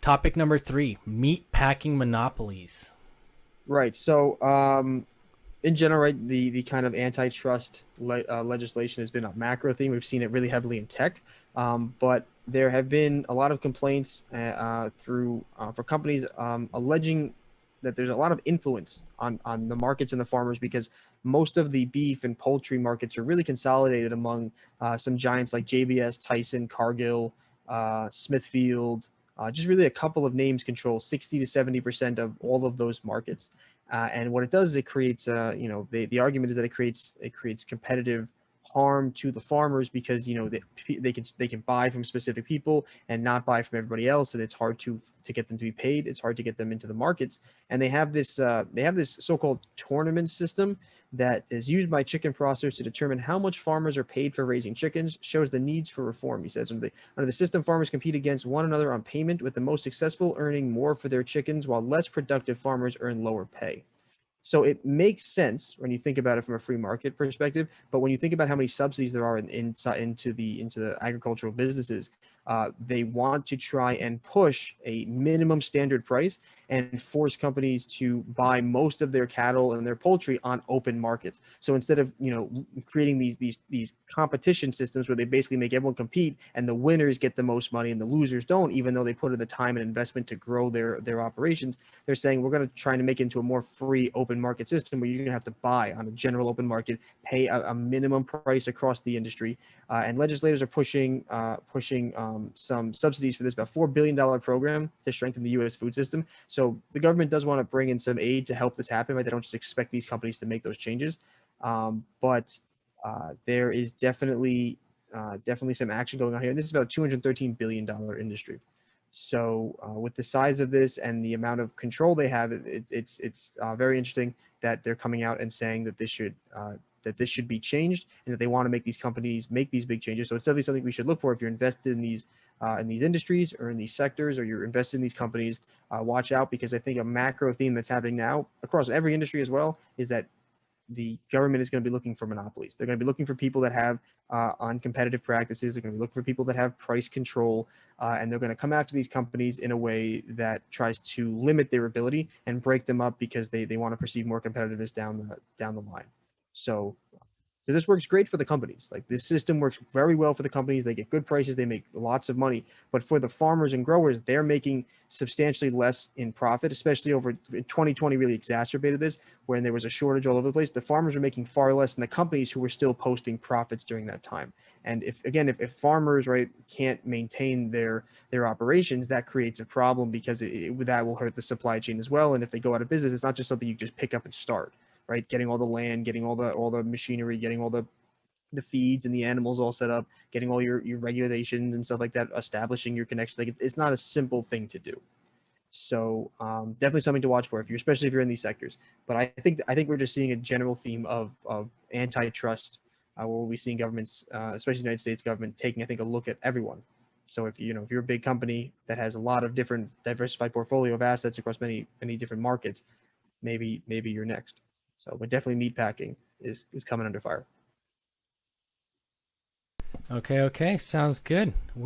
Topic number 3, meat packing monopolies. Right. So, in general, right, the kind of antitrust legislation has been a macro theme. We've seen it really heavily in tech, but there have been a lot of complaints through for companies alleging that there's a lot of influence on the markets and the farmers because most of the beef and poultry markets are really consolidated among some giants like JBS, Tyson, Cargill, Smithfield. Just really a couple of names control 60 to 70% of all of those markets. And what it does is it creates, the argument is that it creates competitive harm to the farmers because they can buy from specific people and not buy from everybody else, and it's hard to get them to be paid. It's hard to get them into the markets, and they have this so-called tournament system that is used by chicken processors to determine how much farmers are paid for raising chickens. Shows the needs for reform. He says under the system, farmers compete against one another on payment, with the most successful earning more for their chickens, while less productive farmers earn lower pay. So it makes sense when you think about it from a free market perspective. But when you think about how many subsidies there are into the agricultural businesses, they want to try and push a minimum standard price and force companies to buy most of their cattle and their poultry on open markets. So instead of creating these competition systems where they basically make everyone compete and the winners get the most money and the losers don't, even though they put in the time and investment to grow their operations, they're saying we're going to try to make it into a more free open market system where you're going to have to buy on a general open market, pay a minimum price across the industry, and legislators are pushing some subsidies for this about $4 billion program to strengthen the U.S. food system. So the government does want to bring in some aid to help this happen. Right? They don't just expect these companies to make those changes, but there is definitely some action going on here. And this is about a $213 billion industry. So with the size of this and the amount of control they have, it's very interesting that they're coming out and saying that this should be changed and that they want to make these companies make these big changes. So it's definitely something we should look for if you're invested in these industries or in these sectors, or you're invested in these companies. Watch out, because I think a macro theme that's happening now across every industry as well is that the government is going to be looking for monopolies. They're going to be looking for people that have uncompetitive practices. They're going to be looking for people that have price control, and they're going to come after these companies in a way that tries to limit their ability and break them up because they want to perceive more competitiveness down the line. So this works great for the companies. Like, this system works very well for the companies. They get good prices. They make lots of money. But for the farmers and growers, they're making substantially less in profit, especially over 2020 really exacerbated this when there was a shortage all over the place. The farmers are making far less than the companies who were still posting profits during that time. And if farmers, right, can't maintain their operations, that creates a problem because that will hurt the supply chain as well. And if they go out of business, it's not just something you just pick up and start, right? Getting all the land, getting all the machinery, getting all the feeds and the animals all set up, getting all your regulations and stuff like that, establishing your connections. Like, it's not a simple thing to do. So definitely something to watch for if you're, especially if you're in these sectors. But I think we're just seeing a general theme of antitrust, where we'll be seeing governments, especially the United States government, taking, I think, a look at everyone. So if you're a big company that has a lot of different diversified portfolio of assets across many different markets, maybe you're next. So, but definitely meat packing is coming under fire. Okay, sounds good. We